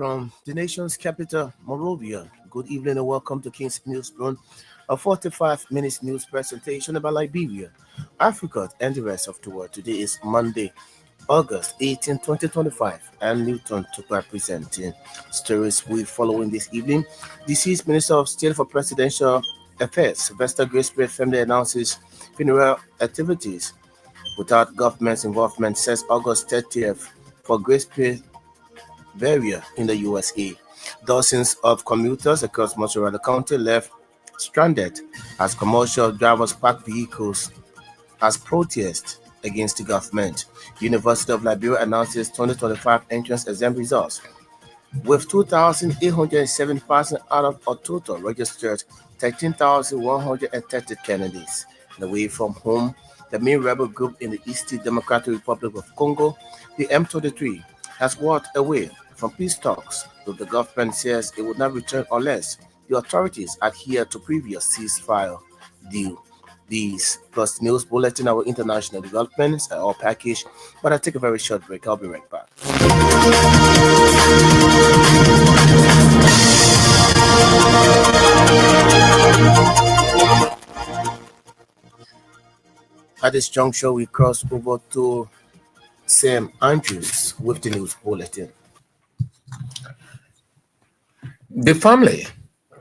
from the nation's capital, Monrovia. Good evening and welcome to King's Newsroom, a 45 minutes news presentation about Liberia, Africa, and the rest of the world. Today is Monday, August 18, 2025, and Newton to representing stories we following this evening. Deceased Minister of State for Presidential Affairs, Sylvester Grisby, family announces funeral activities without government's involvement, says August 30th for Grisby Varia in the USA. Dozens of commuters across Montserrat County left stranded as commercial drivers parked vehicles as protest against the government. University of Liberia announces 2025 entrance exam results with 2,807 passing out of a total registered 13,130 candidates. Away from home, the main rebel group in the East Democratic Republic of Congo, the M23, has walked away from peace talks, though the government says it would not return unless the authorities adhere to previous ceasefire deal. These plus news bulletin, our international developments are all packaged, but I take a very short break. I'll be right back. At this juncture, we cross over to Sam Andrews with the news bulletin. The family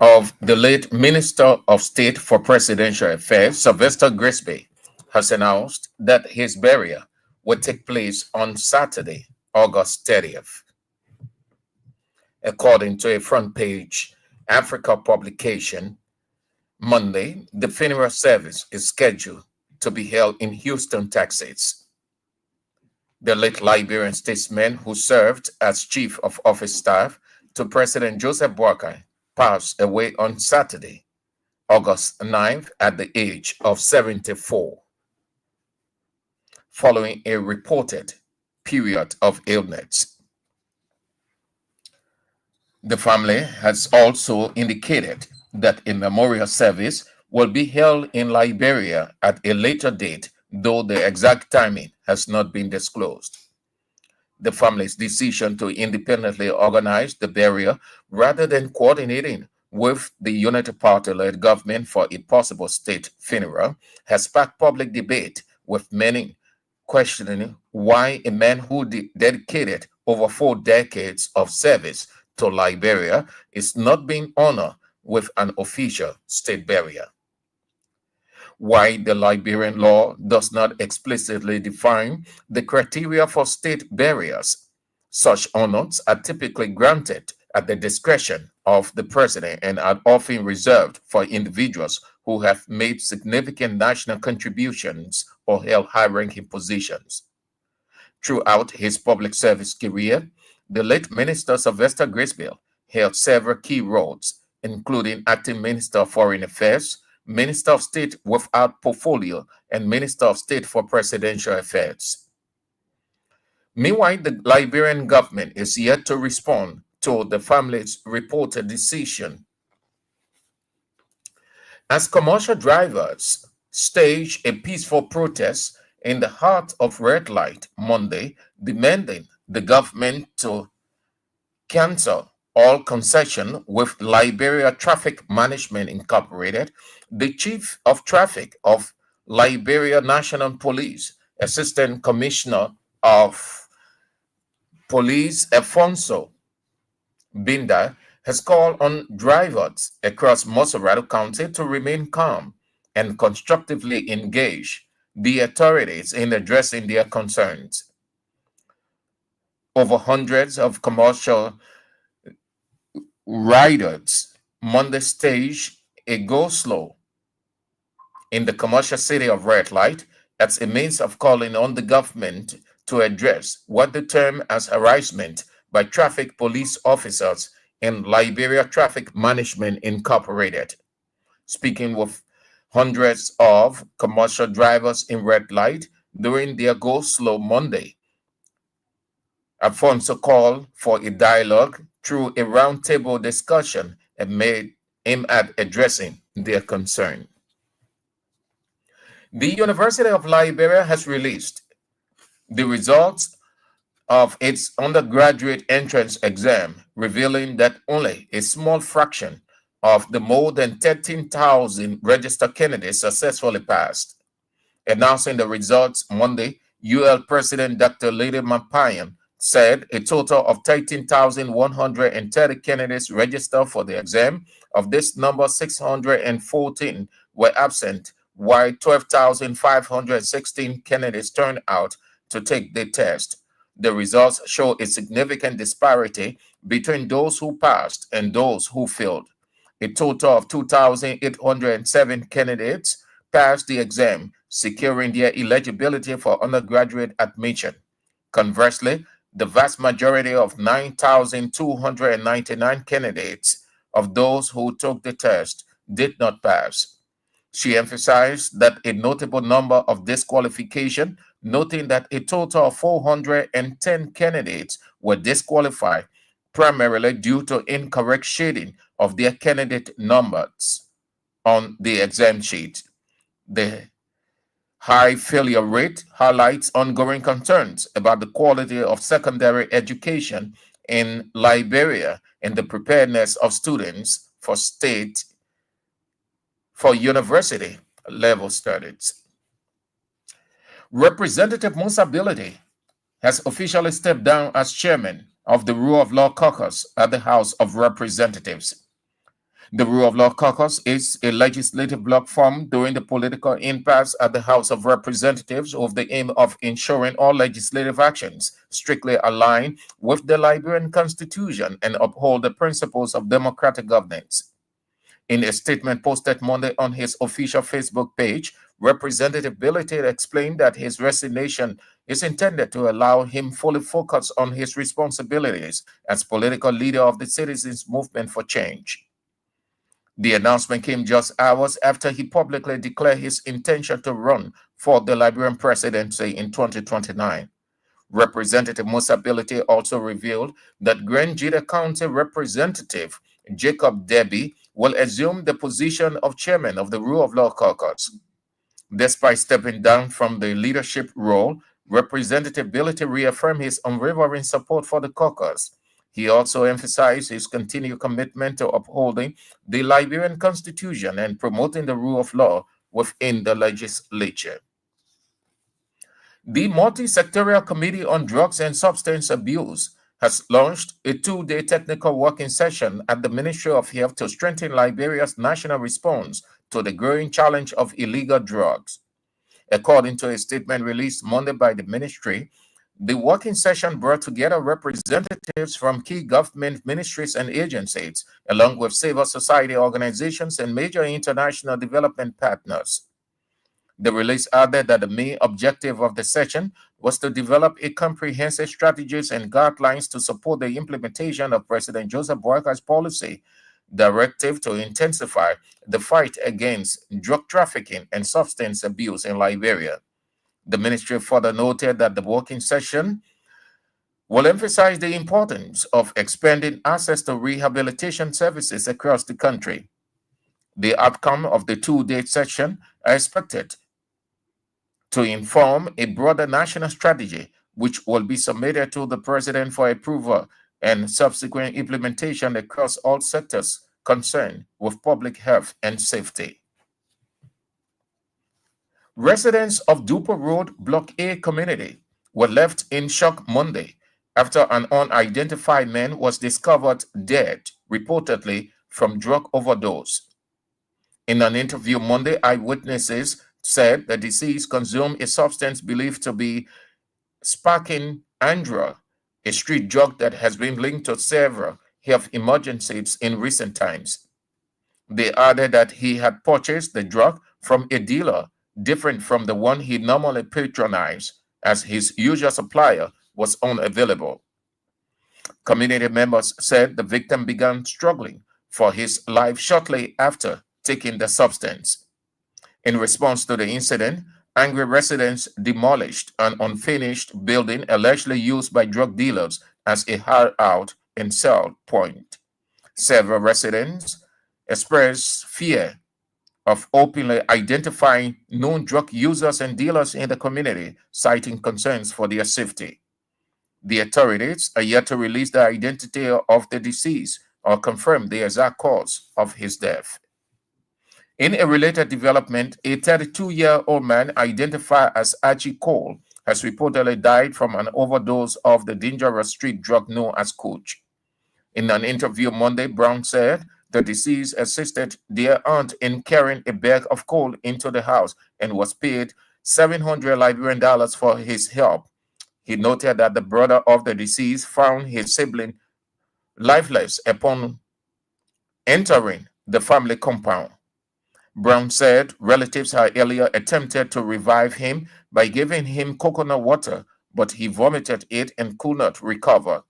of the late Minister of State for Presidential Affairs, Sylvester Grisby, has announced that his burial will take place on Saturday, August 30th. According to a front page Africa publication, Monday, the funeral service is scheduled to be held in Houston, Texas. The late Liberian statesman who served as Chief of Office Staff to President Joseph Boakai passed away on Saturday, August 9th, at the age of 74, following a reported period of illness. The family has also indicated that a memorial service will be held in Liberia at a later date, though the exact timing has not been disclosed. The family's decision to independently organize the burial rather than coordinating with the Unity Party-led government for a possible state funeral has sparked public debate, with many questioning why a man who dedicated over 4 decades of service to Liberia is not being honored with an official state burial. Why the Liberian law does not explicitly define the criteria for state burials. Such honors are typically granted at the discretion of the president and are often reserved for individuals who have made significant national contributions or held high-ranking positions. Throughout his public service career, the late Minister Sylvester Grisby held several key roles, including acting Minister of Foreign Affairs, Minister of State without portfolio, and Minister of State for Presidential Affairs. Meanwhile, the Liberian government is yet to respond to the family's reported decision. As commercial drivers staged a peaceful protest in the heart of red light Monday, demanding the government to cancel all concession with Liberia Traffic Management Incorporated, the Chief of Traffic of Liberia National Police, Assistant Commissioner of Police Alfonso Binda, has called on drivers across Montserrat County to remain calm and constructively engage the authorities in addressing their concerns. Over hundreds of commercial riders Monday staged a go-slow in the commercial city of Red Light as a means of calling on the government to address what they term as harassment by traffic police officers in Liberia Traffic Management Incorporated. Speaking with hundreds of commercial drivers in Red Light during their go-slow Monday, Alfonso called for a dialogue through a roundtable discussion and made aim at addressing their concern. The University of Liberia has released the results of its undergraduate entrance exam revealing that only a small fraction of the more than 13,000 registered candidates successfully passed. Announcing the results Monday, UL President Dr. Lady Mampayan said a total of 13,130 candidates registered for the exam. Of this number, 614 were absent, while 12,516 candidates turned out to take the test. The results show a significant disparity between those who passed and those who failed. A total of 2,807 candidates passed the exam, securing their eligibility for undergraduate admission. Conversely, the vast majority of 9,299 candidates of those who took the test did not pass. She emphasized that a notable number of disqualification, noting that a total of 410 candidates were disqualified primarily due to incorrect shading of their candidate numbers on the exam sheet. The high failure rate highlights ongoing concerns about the quality of secondary education in Liberia and the preparedness of students for university level studies. Representative Musability has officially stepped down as chairman of the Rule of Law Caucus at the House of Representatives. The Rule of Law Caucus is a legislative bloc formed during the political impasse at the House of Representatives with the aim of ensuring all legislative actions strictly align with the Liberian Constitution and uphold the principles of democratic governance. In a statement posted Monday on his official Facebook page, Representative Billeted explained that his resignation is intended to allow him fully focus on his responsibilities as political leader of the Citizens Movement for Change. The announcement came just hours after he publicly declared his intention to run for the Liberian presidency in 2029. Representative Musability also revealed that Grangita County Representative Jacob Deby will assume the position of chairman of the Rule of Law Caucus. Despite stepping down from the leadership role, Representative Ability reaffirmed his unwavering support for the caucus. He also emphasized his continued commitment to upholding the Liberian Constitution and promoting the rule of law within the legislature. The Multi-Sectorial Committee on Drugs and Substance Abuse has launched a two-day technical working session at the Ministry of Health to strengthen Liberia's national response to the growing challenge of illegal drugs. According to a statement released Monday by the ministry, the working session brought together representatives from key government ministries and agencies, along with civil society organizations and major international development partners. The release added that the main objective of the session was to develop a comprehensive strategies and guidelines to support the implementation of President Joseph Boakar's policy directive to intensify the fight against drug trafficking and substance abuse in Liberia. The ministry further noted that the working session will emphasize the importance of expanding access to rehabilitation services across the country. The outcome of the two-day session are expected to inform a broader national strategy, which will be submitted to the President for approval and subsequent implementation across all sectors concerned with public health and safety. Residents of Duper Road Block A community were left in shock Monday after an unidentified man was discovered dead, reportedly from drug overdose. In an interview Monday, eyewitnesses said the deceased consumed a substance believed to be sparking andra, a street drug that has been linked to several health emergencies in recent times. They added that he had purchased the drug from a dealer different from the one he normally patronized, as his usual supplier was unavailable. Community members said the victim began struggling for his life shortly after taking the substance. In response to the incident, angry residents demolished an unfinished building allegedly used by drug dealers as a hideout and sell point. Several residents expressed fear of openly identifying known drug users and dealers in the community, citing concerns for their safety. The authorities are yet to release the identity of the deceased or confirm the exact cause of his death. In a related development, a 32-year-old man identified as Archie Cole has reportedly died from an overdose of the dangerous street drug known as coach. In an interview Monday, Brown said the deceased assisted their aunt in carrying a bag of coal into the house and was paid 700 Liberian dollars for his help. He noted that the brother of the deceased found his sibling lifeless upon entering the family compound. Brown said relatives had earlier attempted to revive him by giving him coconut water, but he vomited it and could not recover.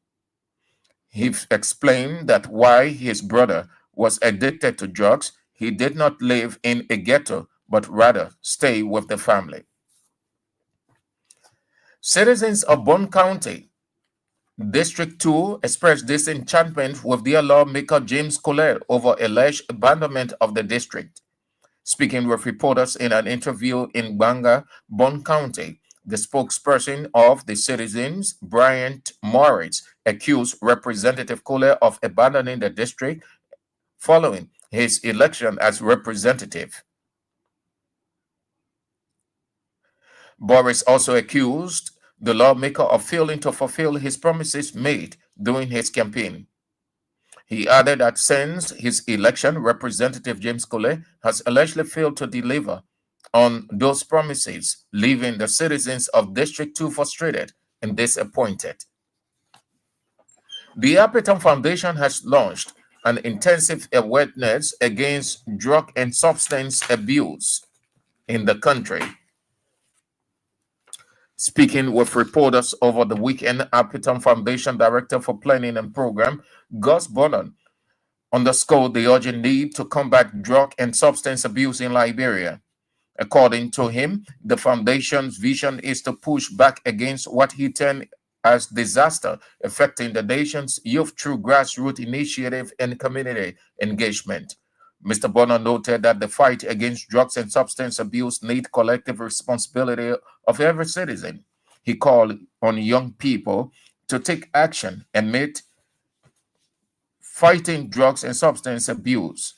He explained that while his brother was addicted to drugs, he did not live in a ghetto, but rather stay with the family. Citizens of Bond County, District 2 expressed disenchantment with their lawmaker James Collier over alleged abandonment of the district. Speaking with reporters in an interview in Banga, Bond County, the spokesperson of the citizens, Bryant Moritz, accused Representative Collier of abandoning the district following his election as representative. Boris also accused the lawmaker of failing to fulfill his promises made during his campaign. He added that since his election, Representative James Collier has allegedly failed to deliver on those promises, leaving the citizens of District 2 frustrated and disappointed. The Appleton Foundation has launched an intensive awareness against drug and substance abuse in the country. Speaking with reporters over the weekend, Appleton Foundation Director for Planning and Program, Gus Bonan, underscored the urgent need to combat drug and substance abuse in Liberia. According to him, the foundation's vision is to push back against what he termed as disaster affecting the nation's youth through grassroots initiative and community engagement. Mr. Bonner noted that the fight against drugs and substance abuse needs collective responsibility of every citizen. He called on young people to take action amid fighting drugs and substance abuse,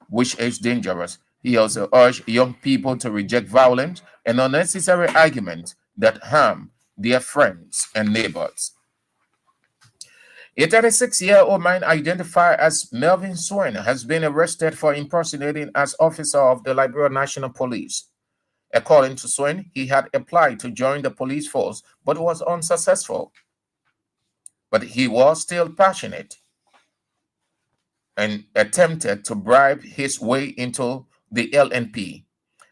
which is dangerous. He also urged young people to reject violence and unnecessary arguments that harm their friends and neighbors. A 36-year-old man identified as Melvin Swain has been arrested for impersonating as officer of the Liberia National Police. According to Swain, he had applied to join the police force but was unsuccessful. But he was still passionate and attempted to bribe his way into the LNP.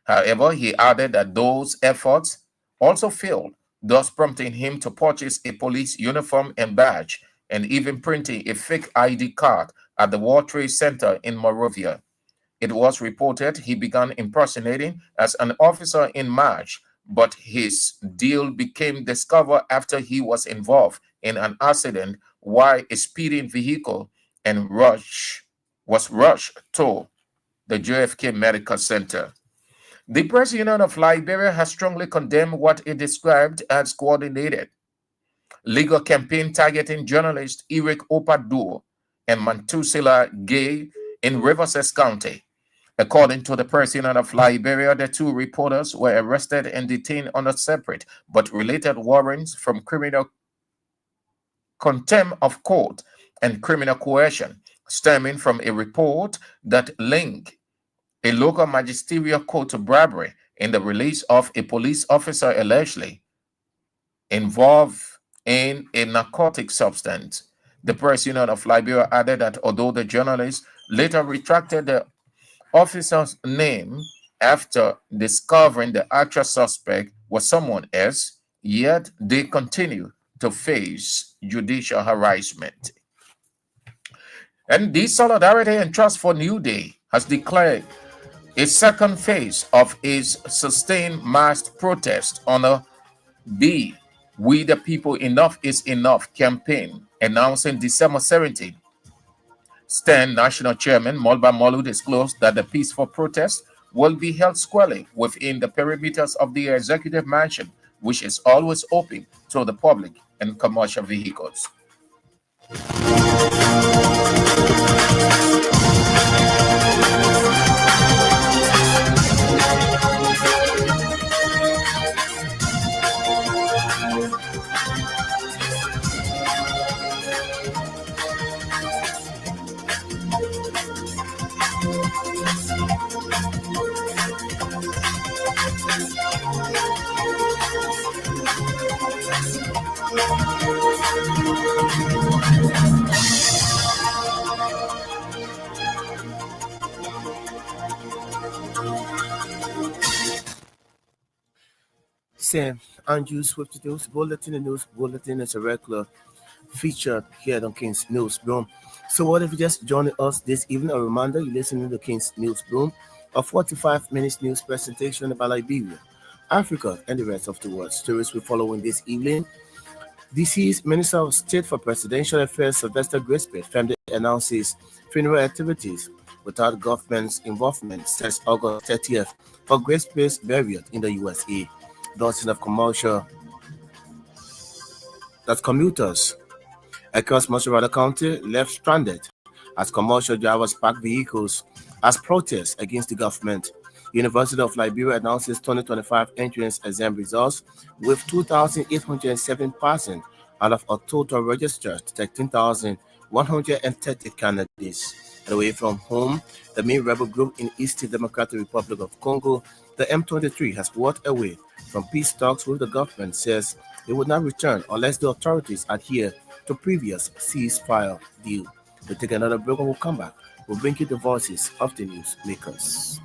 However, he added that those efforts also failed, thus prompting him to purchase a police uniform and badge and even printing a fake ID card at the World Trade Center in Monrovia. It was reported he began impersonating as an officer in March, but his deal became discovered after he was involved in an accident while a speeding vehicle and was rushed to the JFK Medical Center. The Press Union of Liberia has strongly condemned what it described as coordinated legal campaign targeting journalist Eric Opadu and Mantusila Gay in Riverside County. According to the Press Union of Liberia, the two reporters were arrested and detained under separate but related warrants from criminal contempt of court and criminal coercion, stemming from a report that linked a local magisterial court to bribery in the release of a police officer allegedly involved in a narcotic substance. The Press Union of Liberia added that although the journalist later retracted the officer's name after discovering the actual suspect was someone else, yet they continue to face judicial harassment. And the Solidarity and Trust for New Day has declared a second phase of its sustained mass protest on a B We the People Enough is Enough campaign, announcing December 17. STAN National Chairman Molba Molu disclosed that the peaceful protest will be held squarely within the perimeters of the Executive Mansion, which is always open to the public and commercial vehicles. Sam Andrews with the News Bulletin. The News Bulletin is a regular feature here on King's News Room. So, what if you just joined us this evening? A reminder you're listening to King's News Room, a 45 minutes news presentation about Liberia, Africa, and the rest of the world. Stories we follow in this evening. DC's Minister of State for Presidential Affairs, Sylvester Grisby, firmly announces funeral activities without government's involvement since August 30th for Grisby's burial in the USA. Dozens of commuters across Montserrat County left stranded as commercial drivers parked vehicles as protests against the government. University of Liberia announces 2025 entrance exam results with 2,807 passing out of a total registered 13,130 candidates. Away from home, the main rebel group in East Democratic Republic of Congo, the M23, has walked away from peace talks with the government, says it would not return unless the authorities adhere to previous ceasefire deal. We'll take another break and we'll come back. We'll bring you the voices of the newsmakers.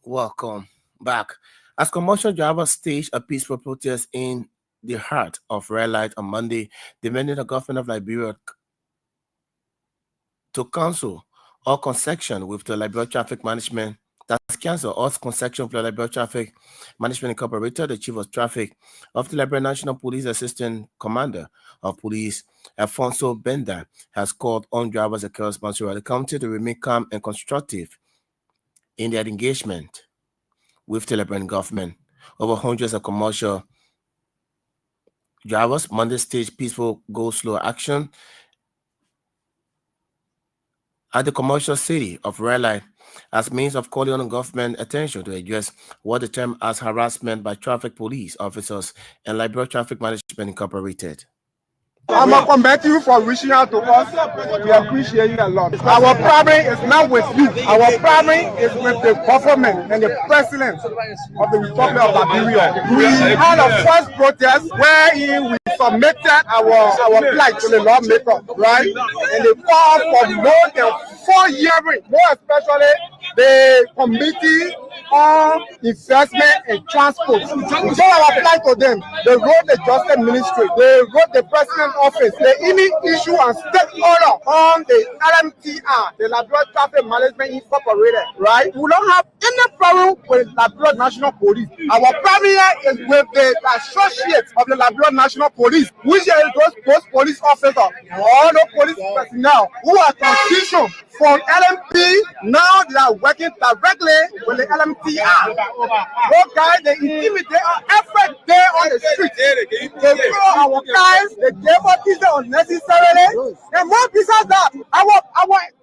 Welcome back. As commercial drivers staged a peaceful protest in the heart of red light on Monday, demanding the government of Liberia to cancel all concession with the Liberia Traffic Management. That's cancelled all concession with the Liberia Traffic Management Incorporated. The Chief of Traffic of the Liberia National Police Assistant Commander of Police, Alfonso Benda, has called on drivers across Montserrat County to remain calm and constructive in their engagement with the Liberian government. Over hundreds of commercial drivers Monday staged peaceful go-slow action at the commercial city of Red Light as means of calling on government attention to address what the term as harassment by traffic police officers and Liberia Traffic Management Incorporated. I'm going to commend you for reaching out to us. We appreciate you a lot. Our problem is not with you. Our problem is with the government and the president of the Republic of Liberia. We had a first protest wherein we submitted our plight to the lawmaker, right? And they called for more than 4 hearings, more especially the committee on investment and transport. We gave our plight to them. They wrote the Justice Ministry. They wrote the President's office. They even issue a state order on the LMTR, the Liberia Traffic Management Incorporated, right? We don't have any problem with Liberia National Police. Our problem here is with the associates of the Liberia National Police, which are those police officers, all the police personnel who are transitioned from LMP. Now they are working directly with the LMTR. Those guys, they intimidate us every day on the street. They throw our guys, they gave us this unnecessarily. And more besides that, our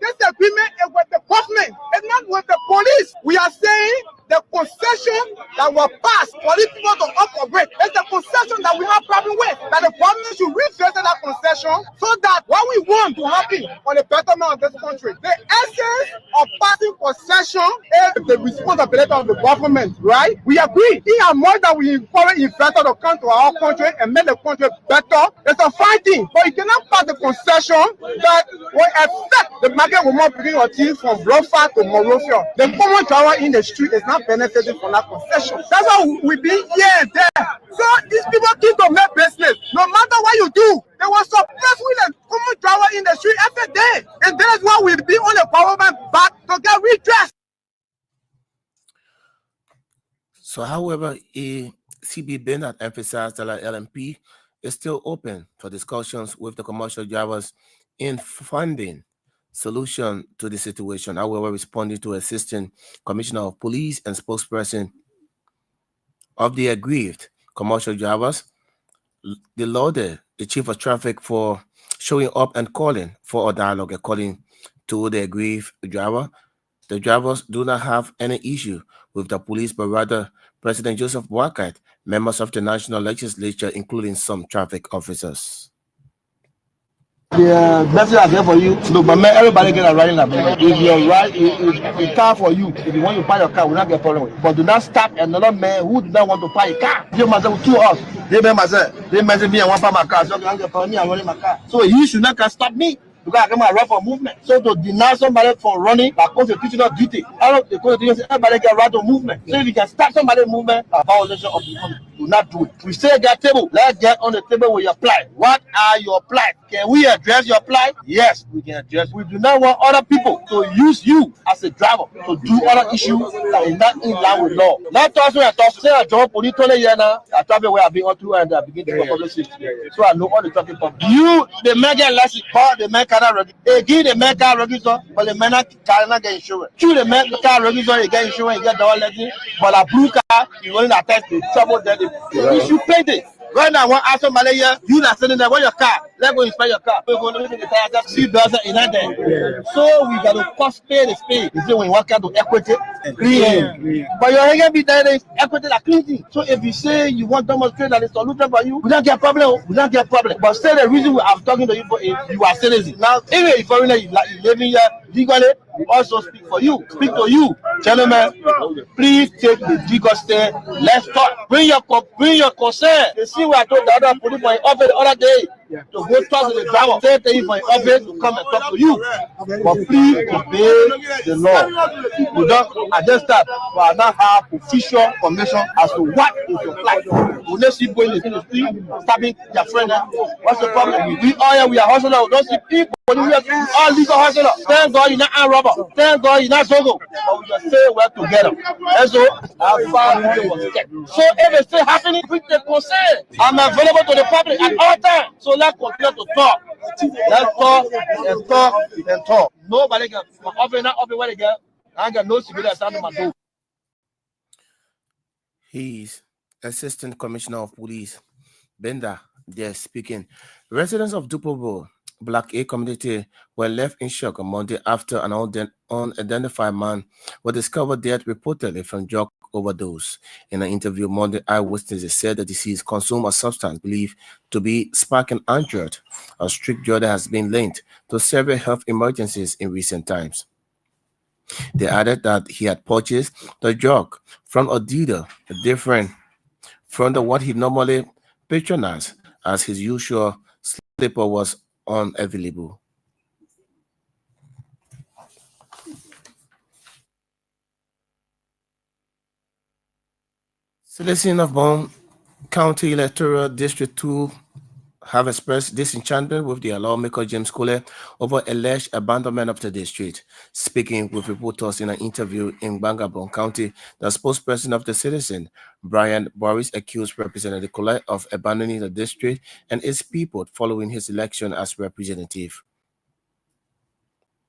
disagreement is with the government. It's not with the police. We are saying the concession that was passed for these people to operate is the concession that we have problem with. That the government should revisit that concession so that what we want to working on the betterment of this country. The essence of passing possession is the responsibility of the government, right? We agree. In as much that we encourage investors to come to our country and make the country better, it's a fine thing. But you cannot pass the concession that will affect the market will not bring your team from Blofa to Monrovia. The common driver in the street is not benefiting from that concession. That's why we be here and there. So these people keep to make business. No matter what you do, they will suppress with a common driver in the street every day. And that is why we be on the government back to get redressed. So, however, CB Bernard emphasized that LMP is still open for discussions with the commercial drivers in finding solution to the situation. However, responding to Assistant Commissioner of Police and spokesperson of the aggrieved commercial drivers, they lauded the chief of traffic for showing up and calling for a dialogue. According to the aggrieved driver, the drivers do not have any issue with the police, but rather President Joseph Boakai, members of the National Legislature, including some traffic officers. The message I get for you, look, but man, everybody get a riding ability. If you're right, if a car for you, if you want to buy your car, we not get problem with it. But do not stop another man who do not want to buy a car. You myself with two of us. They message me and want to buy my car. So I get for me, I'm running my car. So he should not can stop me. Because I get my right for movement. So to deny somebody from running, that constitutional duty. The constitution says everybody get right to movement. So if you can stop somebody's movement, a violation of the law. Do not do it. We say get table. Let's get on the table with your plight. What are your plight? Can we address your plight? Yes, we can address. We do not want other people to use you as a driver to do other issues that is not in line with law. Not us when I talk. Say I join police 20 years now. I travel where I've been on through and I begin to do public safety. So I know all the traffic problems. You, the man get less, but the man cannot register. They give the man car register, but the man cannot get insurance. Through the man car register, you get insurance, you get the whole lesson. But a blue car, you only attest the trouble that the issue paid it. Right now, one after Malaysia, you not sending that. Where your car? Let's go inspect your car. We're going to look at the tires, see does in that there. So we got to cost pay the spade. You see, when you want to equity, clean. But your hanging be there is equity that clean. So if you say you want to demonstrate that it's solution for you, we don't get problem. We don't get problem. But still, the reason I'm talking to you for is you are citizen. Now, even if foreigner you living here legally, we also speak for you. Speak to you, gentlemen. Please take the legal step. Let's talk. Bring your concern. You see what I told the other police for office the other day. To go talk to the driver, say to him for an office to come and talk to you. But please obey the law. We don't at this time, we are not have official information as to what is your plight. We don't see people in the street stabbing their friend. What's the problem? We all here, we are hustlers. We don't see people. We all legal hustlers. Thank God you're not a robber. Thank God you're not Zogo. But we just say we're together. And so our family was kept. So if it's still happening, with the concern, I'm available to the public at all times. So let's continue to talk. Let's talk and talk and talk. Nobody can offer where they get. I got no civilian standing my door. He's Assistant Commissioner of Police, Benda, there speaking. Residents of Dupobo, Black A community, were left in shock on Monday after an unidentified man was discovered dead reportedly from drug overdose. In an interview Monday, eyewitnesses said the deceased consumed a substance believed to be sparking android. A strict order has been linked to several health emergencies in recent times. They added that he had purchased the drug from a dealer different from what he normally patronized, as his usual slipper was unavailable. Citizens of Broom County Electoral District 2 have expressed disenchantment with the lawmaker James Cole over alleged abandonment of the district. Speaking with reporters in an interview in Bangabon County, the spokesperson of the citizen, Brian Boris, accused Representative Cole of abandoning the district and its people following his election as representative.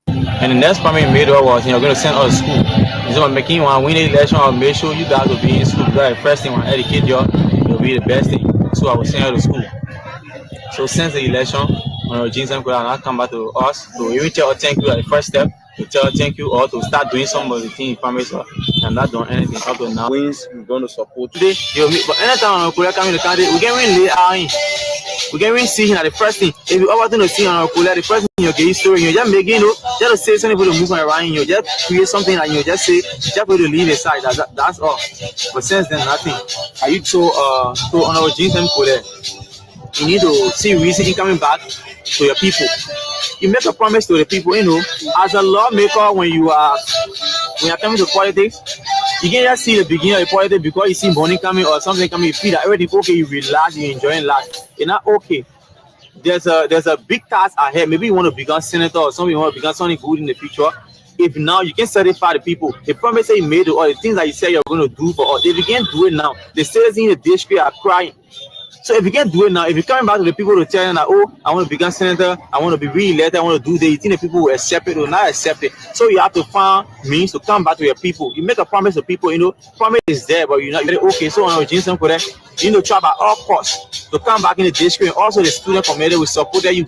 And the next promise he made was, you're going to send us to school. He's going to make you want to win the election or make sure you guys will be in school. Because the first thing, when I educate you, it will be the best thing. So I will send you to school. So since the election, when James and Cole now come back to us, to even tell thank you at the first step, to tell thank you or to start doing some of the things he promised us. I'm not doing anything up to now. Wins, we're going to support Today, but anytime when Cole come in the country, we can win late out in. We can even see him at the first thing. If you ever to see on the first thing you get story, you just make just say something for the movement around you, just create something and you just say just for to leave aside. That's all. But since then nothing. Are you so on our jeans and for that? You need to see reason in coming back to your people. You make a promise to the people, as a lawmaker when you're coming to politics, you can just see the beginning of the politics because you see money coming or something coming, you feel that everything okay, you relax, you enjoying life. You're not okay. There's a big task ahead. Maybe you want to become senator or something, you want to become something good in the future. If now you can certify the people, the promise that you made or the things that you said you're going to do for us, if you can't do it now, the citizens in the district are crying. So if you can't do it now, if you're coming back to the people to tell them that, oh, I want to become senator, I want to be re-elected, I want to do this, you think the people will accept it or not accept it? So you have to find means to come back to your people. You make a promise to people, promise is there, but you're not really okay. So on Jason for that, you need to try by all costs to come back in the district. Also, the student community will support you.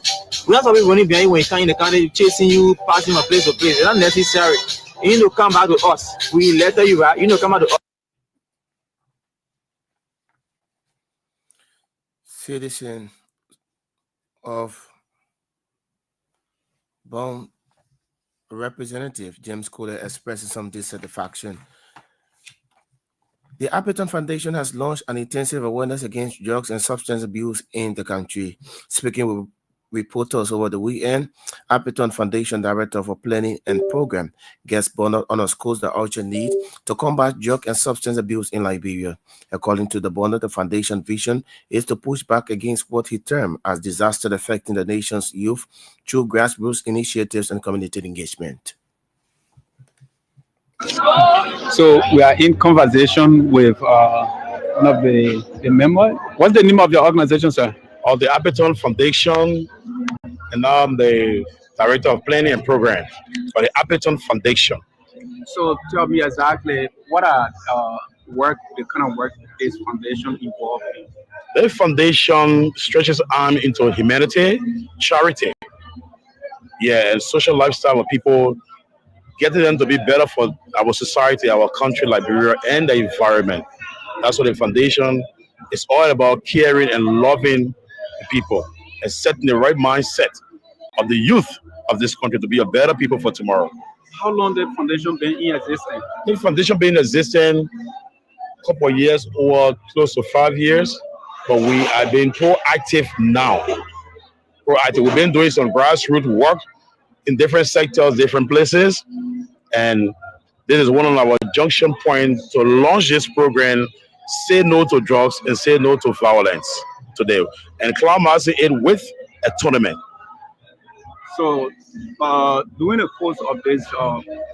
We don't have people running behind you when you come in the country, chasing you, passing from place to place. It's not necessary. You need to come back to us. We elected you, right? You need to come back to us. Citizen of Bone Representative James Kohler expresses some dissatisfaction. The Appleton Foundation has launched an intensive awareness against drugs and substance abuse in the country. Speaking with reporters over the weekend, Appleton Foundation Director for Planning and Program Guest Bonner underscores the urgent need to combat drug and substance abuse in Liberia. According to the Bonner, the foundation vision is to push back against what he termed as disaster affecting the nation's youth through grassroots initiatives and community engagement. So we are in conversation with one of the members. What's the name of your organization, sir? Of the Appleton Foundation, and now I'm the Director of Planning and Program for the Appleton Foundation. So tell me exactly what are the kind of work this foundation involved in? The foundation stretches arm into humanity, charity, and social lifestyle of people, getting them to be better for our society, our country, Liberia, and the environment. That's what the foundation is all about: caring and loving the people and setting the right mindset of the youth of this country to be a better people for tomorrow. How long the foundation been in existence? The foundation been in existence a couple of years or close to 5 years, but we are being proactive now. We've been doing some grassroots work in different sectors, different places, and this is one of our junction points to launch this program, Say No to Drugs and Say No to Violence today, and climax it with a tournament. So, during the course of this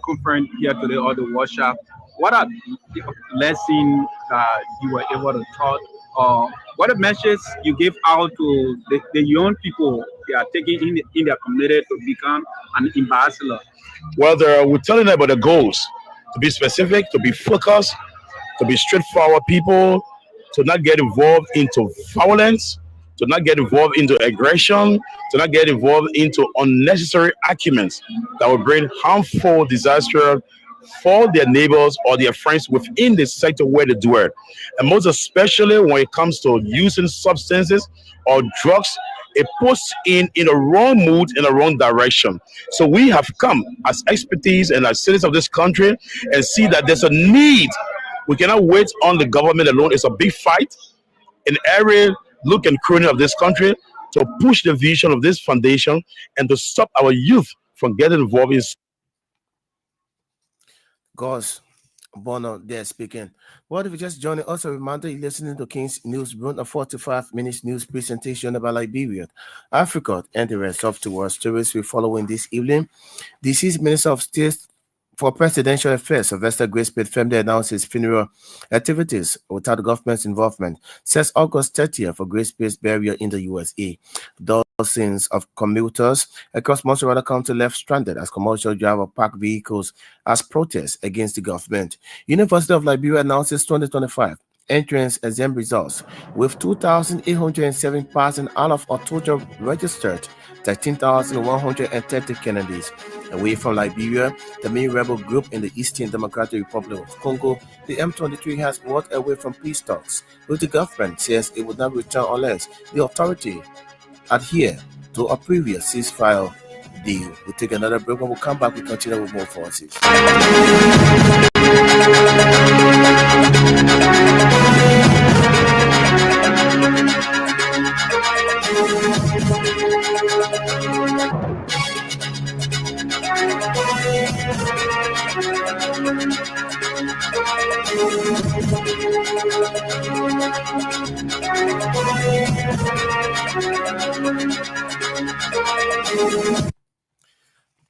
conference here today or the workshop, what are the lessons that you were able to taught? What are messages you give out to the young people they are taking in their community to become an ambassador? Well, we're telling them about the goals, to be specific, to be focused, to be straightforward people, to not get involved into violence, to not get involved into aggression, to not get involved into unnecessary arguments that will bring harmful disaster for their neighbors or their friends within the sector where they do it. And most especially when it comes to using substances or drugs, it puts in a wrong mood, in a wrong direction. So we have come as expertise and as citizens of this country and see that there's a need. We cannot wait on the government alone. It's a big fight in every look and cranny of this country to push the vision of this foundation and to stop our youth from getting involved in. God's Bono there speaking. What if you just joining us? A reminder, you're listening to King's Newsroom, a 45 minutes news presentation about Liberia, Africa, and the rest of the world. Stories we follow in this evening. Deceased Minister of State for Presidential Affairs, Sylvester Gracepate, firmly announced his funeral activities without the government's involvement, since August 30th for Gracepate's burial in the USA. Dozens of commuters across Montserrat County left stranded as commercial driver parked vehicles as protests against the government. University of Liberia announces 2025 entrance exam results with 2,807 passing out of a total registered 13,130 Kennedys. Away from Liberia, the main rebel group in the Eastern Democratic Republic of Congo, the M23 has walked away from peace talks, which the government says it would not return unless the authority adhere to a previous ceasefire deal. We'll take another break. When we come back, we continue with more forces.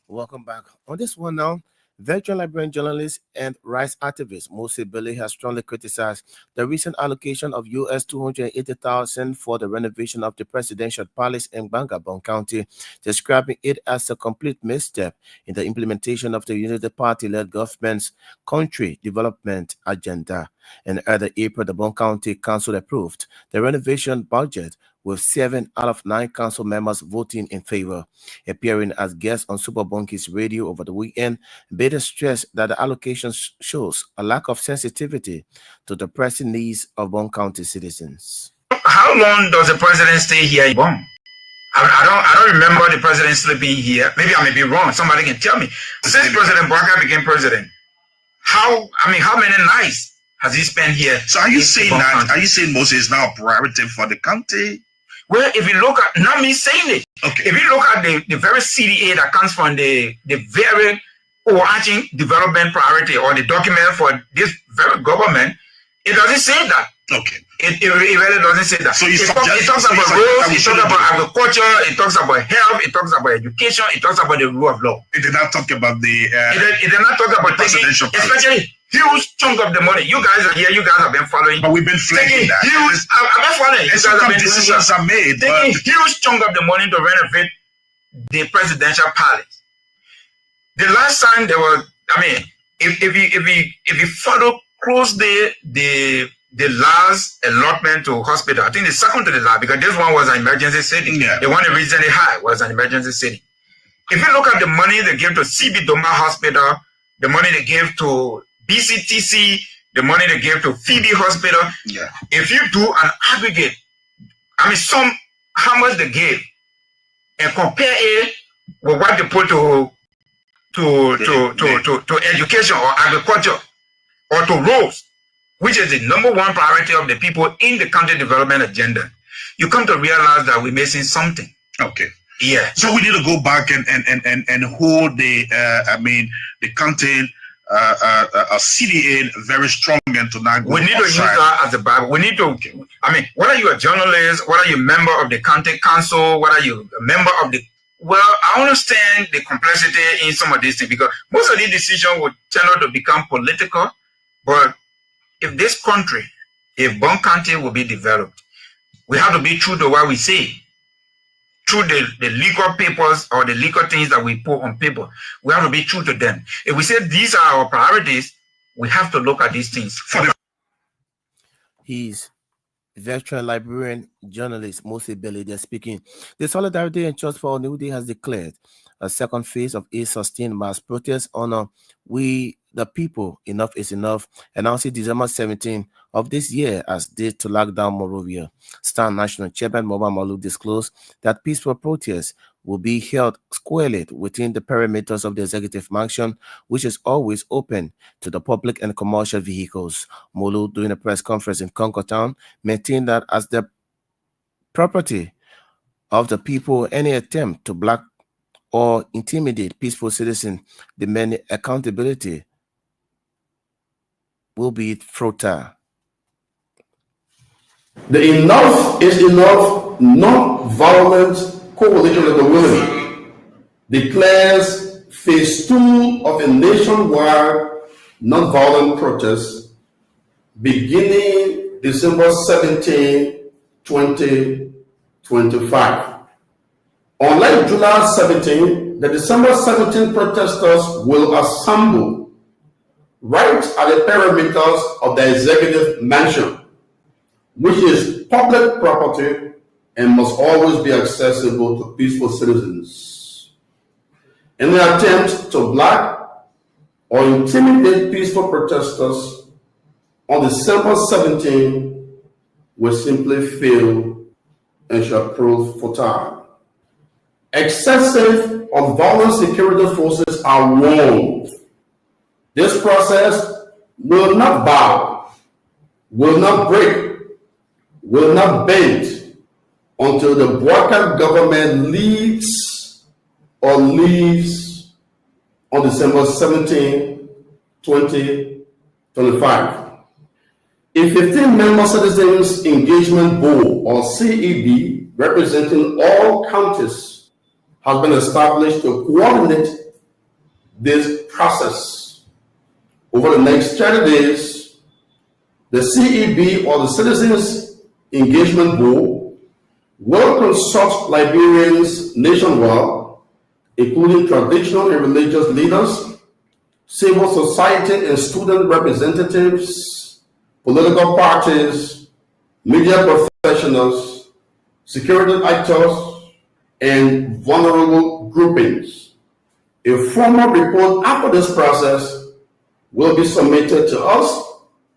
Welcome back. On this one now, veteran Liberian journalist and rights activist Mose Billy has strongly criticized the recent allocation of US $280,000 for the renovation of the presidential palace in Bangabon County, describing it as a complete misstep in the implementation of the Unity Party-led government's country development agenda. In early April, the Bon County Council approved the renovation budget, with 7 out of 9 council members voting in favor. Appearing as guests on Super Bonki's radio over the weekend, Beda stressed that the allocation shows a lack of sensitivity to the pressing needs of Bon County citizens. How long does the president stay here in Bon? I don't remember the president still being here. Maybe I may be wrong. Somebody can tell me. Since President Bouakai became president, how many nights has he spent here? So are you saying that? Are you saying Moses is now a priority for the county? Well, if you look at, not me saying it. Okay. If you look at the very CDA that comes from the very overarching development priority or the document for this very government, it doesn't say that. Okay. It really doesn't say that. So it talks about roads, it talks about agriculture, it talks about health, it talks about education, it talks about the rule of law. It did not talk about the it did not talk about presidential especially huge chunk of the money. You guys are here, you guys have been following. But we've been flagging that. I've been following. You guys have been decisions are made. Taking huge chunk of the money to renovate the presidential palace. The last time there was, if you follow close the last allotment to hospital, I think the second to the last, because this one was an emergency setting. Yeah. The one that recently had was an emergency setting. If you look at the money they gave to CB Doma Hospital, the money they gave to BCTC, the money they gave to Phoebe Hospital, if you do an aggregate, how much they gave, and compare it with what they put to education or agriculture or to roads, which is the number one priority of the people in the county development agenda, you come to realize that we're missing something. Okay. Yeah. So we need to go back and hold the county a CDA very strong and to not go we need to use that as a Bible. We need to, whether you're a journalist, whether you're a member of the county council, whether you're a member of the, well, I understand the complexity in some of these things because most of these decisions would turn out to become political. But if this country, if Bon County will be developed, we have to be true to what we say. Through the legal papers or the legal things that we put on paper, we have to be true to them. If we say these are our priorities, we have to look at these things. He's veteran Liberian journalist Mose Belly there speaking. The Solidarity and Trust for New Day has declared a second phase of a sustained mass protest on We the People, Enough is Enough, announcing December 17 of this year as date to lock down Monrovia. Star National Chairman Moba Malu disclosed that peaceful protests will be held squarely within the perimeters of the Executive Mansion, which is always open to the public and commercial vehicles. Molu, during a press conference in Concord Town, maintained that as the property of the people, any attempt to block or intimidate peaceful citizens demanding accountability will be futile. The Enough is Enough non-violent coalition of the women declares phase 2 of a nationwide non-violent protest beginning December 17, 2025. Unlike July 17, the December 17 protesters will assemble right at the perimeters of the Executive Mansion, which is public property and must always be accessible to peaceful citizens. Any attempt to block or intimidate peaceful protesters on December 17 will simply fail and shall prove futile. Excessive or violent security forces are warned. This process will not bow, will not break, will not bend until the broken government leads or leaves on December 17, 2025. A 15-member Citizens Engagement Board, or CEB, representing all counties, has been established to coordinate this process. Over the next 30 days, the CEB, or the Citizens Engagement Board, will consult Liberians nationwide, including traditional and religious leaders, civil society and student representatives, political parties, media professionals, security actors, and vulnerable groupings. A formal report after this process will be submitted to us,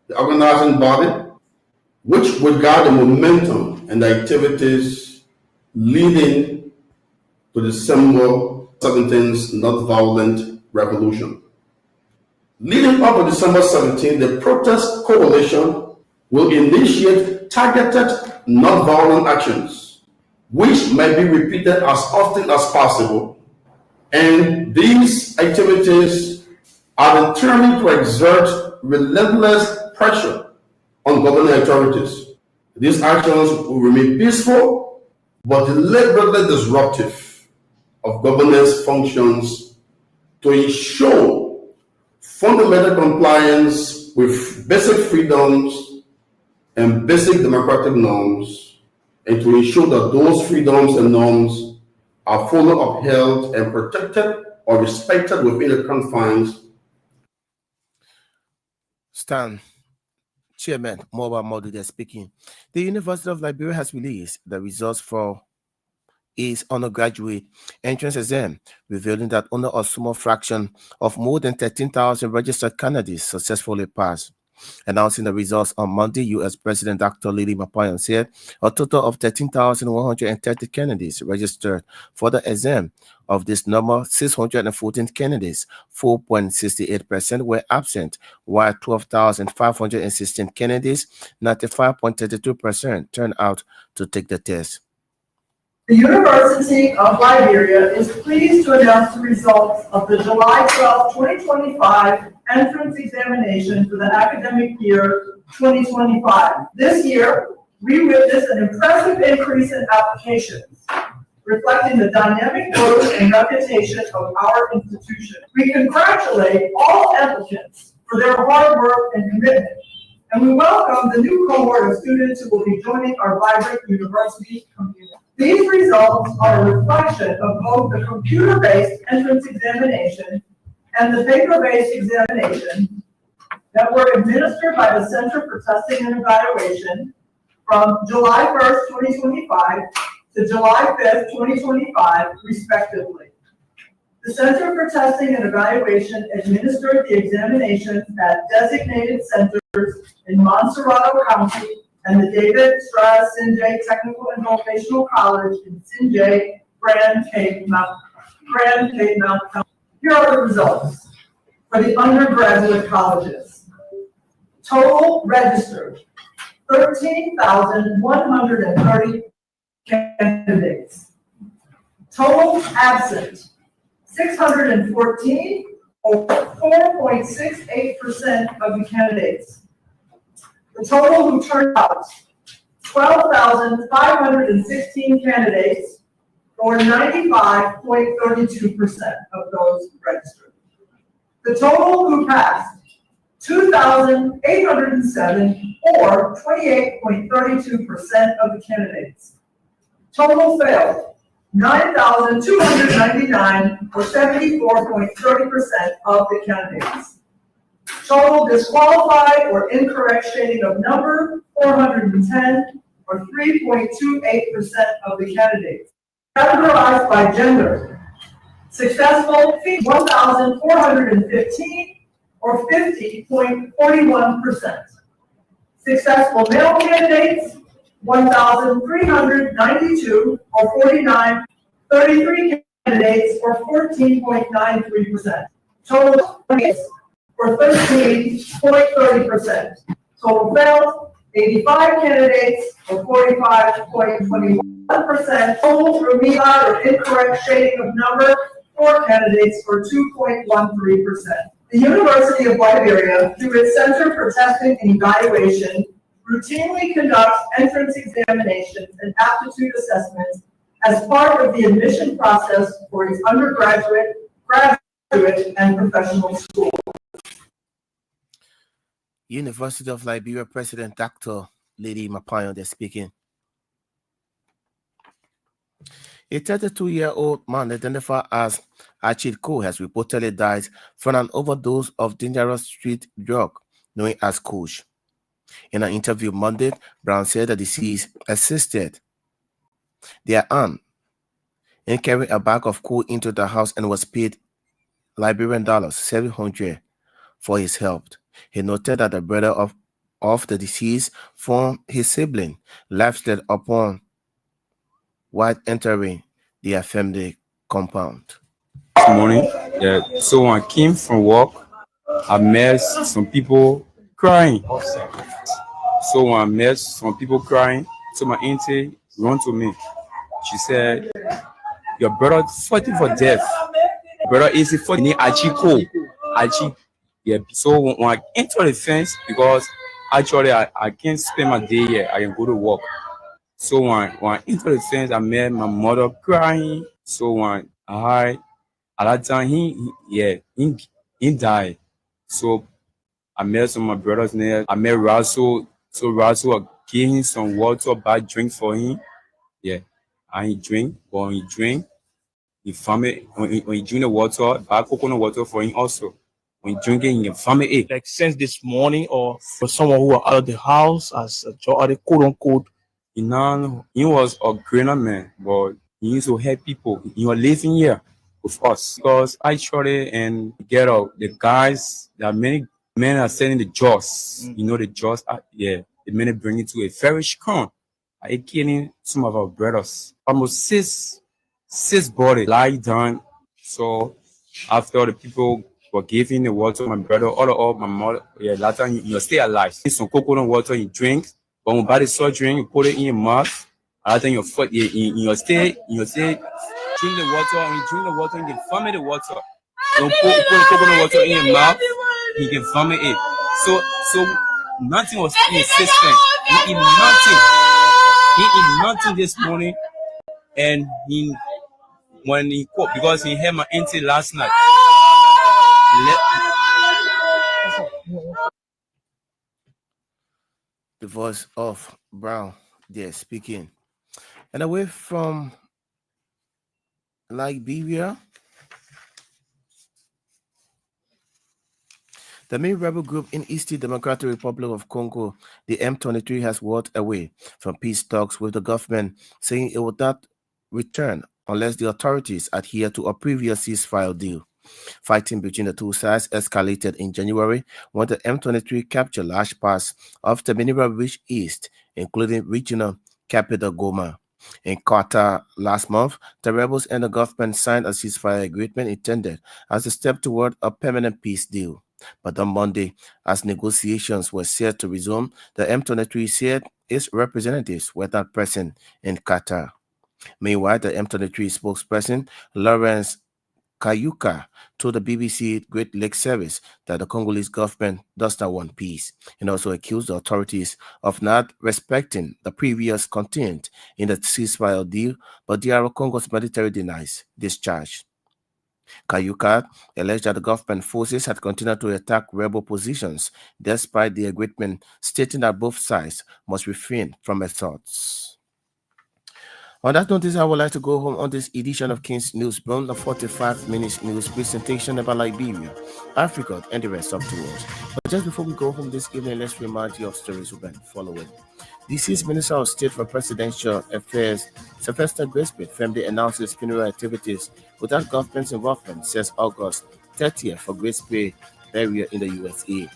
the organizing body, which will guide the momentum and the activities leading to December 17th nonviolent revolution. Leading up to December 17th, the protest coalition will initiate targeted nonviolent actions, which may be repeated as often as possible. And these activities are determined to exert relentless pressure on governing authorities. These actions will remain peaceful but deliberately disruptive of governance functions to ensure fundamental compliance with basic freedoms and basic democratic norms, and to ensure that those freedoms and norms are fully upheld and protected or respected within the confines. Stan, Chairman Moba Modude speaking. The University of Liberia has released the results for its undergraduate entrance exam, revealing that only a small fraction of more than 13,000 registered candidates successfully passed. Announcing the results on Monday, U.S. President Dr. Lily Mapayan said a total of 13,130 candidates registered for the exam. Of this number, 614 candidates, 4.68%, were absent, while 12,516 candidates, 95.32%, turned out to take the test. The University of Liberia is pleased to announce the results of the July 12, 2025 entrance examination for the academic year 2025. This year, we witnessed an impressive increase in applications, reflecting the dynamic growth and reputation of our institution. We congratulate all applicants for their hard work and commitment, and we welcome the new cohort of students who will be joining our vibrant university community. These results are a reflection of both the computer-based entrance examination and the paper-based examination that were administered by the Center for Testing and Evaluation from July 1st, 2025 to July 5th, 2025, respectively. The Center for Testing and Evaluation administered the examinations at designated centers in Montserrado County and the David Strauss Sinjay Technical and Vocational College in Sinjay, Grand Cape Mountain County. Here are the results for the undergraduate colleges. Total registered, 13,130 candidates. Total absent, 614, or 4.68% of the candidates. The total who turned out, 12,516 candidates, or 95.32% of those registered. The total who passed, 2,807, or 28.32% of the candidates. Total failed, 9,299, or 74.30% of the candidates. Total disqualified or incorrect shading of number, 410, or 3.28% of the candidates. Categorized by gender, successful 1,415 or 50.41%. Successful male candidates, 1,392 or 49, 33 candidates or 14.93%. Total candidates or 13.30%. Total failed, 85 candidates or 45.21%. Total remedia or incorrect shading of number, 4 candidates or 2.13%. The University of Liberia, through its Center for Testing and Evaluation, routinely conducts entrance examinations and aptitude assessments as part of the admission process for its undergraduate, graduate, and professional school. University of Liberia President Dr. Lady Mapayo, they're speaking. A 32-year-old man identified as Achidko has reportedly died from an overdose of dangerous street drug known as Kush. In an interview Monday, Brown said the deceased assisted their aunt in carrying a bag of coal into the house and was paid Liberian dollars 700 for his help. He noted that the brother of the deceased from his sibling lifted upon while entering their family compound. This morning, so when I came from work, I met some people crying. So when I met some people crying, so my auntie ran to me. She said, "Your brother fighting for death. Brother is fighting Achiko. Achi." Yeah. So when I entered the fence, because actually I can't spend my day here, I can go to work. So when I entered the fence, I met my mother crying. So when at that time he died. So I met some of my brothers there. I met Russell. So Russell gave him some water, bad drink for him. Yeah. And he drank. But when he drank, he found it. When he drink the water, bad coconut water for him also. When he drink it, he found it. Like since this morning, or for someone who are out of the house as a job, quote unquote. He was a great man, but he used to help people. He was living here with us because actually and get out the guys. There are many men are selling the jaws. You know the jaws. The men bring it to a very strong. I killing some of our brothers. Almost six body lie down. So after the people were giving the water, my brother, all my mother, that time you stay alive. Some coconut water you drink. But when body saw drink, you put it in your mouth. I think your foot, you stay, drink the water. When you drink the water, you can vomit the water. You put coconut water in your mouth, you can vomit it. So nothing was in his system. He eat nothing. He eat nothing this morning, and when he caught, because he had my auntie last night. The voice of Brown there speaking. And away from Liberia, the main rebel group in East Democratic Republic of Congo, the M23, has walked away from peace talks with the government, saying it would not return unless the authorities adhere to a previous ceasefire deal. Fighting between the two sides escalated in January when the M23 captured large parts of the mineral-rich east, including regional capital Goma. In Qatar last month, the rebels and the government signed a ceasefire agreement intended as a step toward a permanent peace deal. But on Monday, as negotiations were set to resume, the M23 said its representatives were not present in Qatar. Meanwhile, the M23 spokesperson, Lawrence Kayuka, told the BBC Great Lakes Service that the Congolese government does not want peace, and also accused the authorities of not respecting the previous content in the ceasefire deal, but DR Congo's military denies this charge. Kayuka alleged that the government forces had continued to attack rebel positions despite the agreement, stating that both sides must refrain from assaults. On that notice, I would like to go home on this edition of King's Newsroom, a 45-minute news presentation about Liberia, Africa, and the rest of the world. But just before we go home this evening, let's remind you of stories we've been following. DC's Minister of State for Presidential Affairs, Sylvester Grisby, firmly announced his funeral activities without government's involvement since August 30th for Grisby burial in the USA.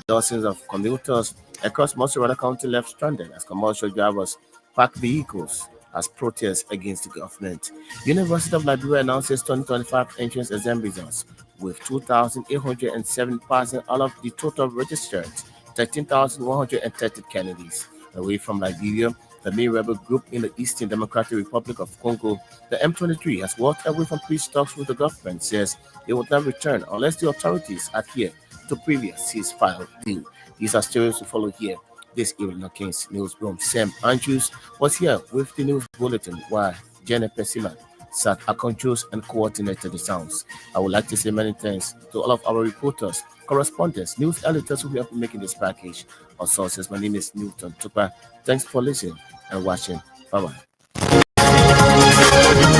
Dozens of commuters across Montserrat County left stranded as commercial drivers parked vehicles as protests against the government. University of Liberia announces 2025 entrance exam results with 2,807 passing out of the total registered 13,130 candidates. Away from Liberia, the main rebel group in the Eastern Democratic Republic of Congo, the M23 has walked away from peace talks with the government, says it would not return unless the authorities adhere to previous ceasefire deal. These are stories to follow here. This evening on King's Newsroom. Sam Andrews was here with the news bulletin while Jenny Pessima sat at controls and coordinated the sounds. I would like to say many thanks to all of our reporters, correspondents, news editors who helped making this package of sources. My name is Newton Tupa. Thanks for listening and watching. Bye bye.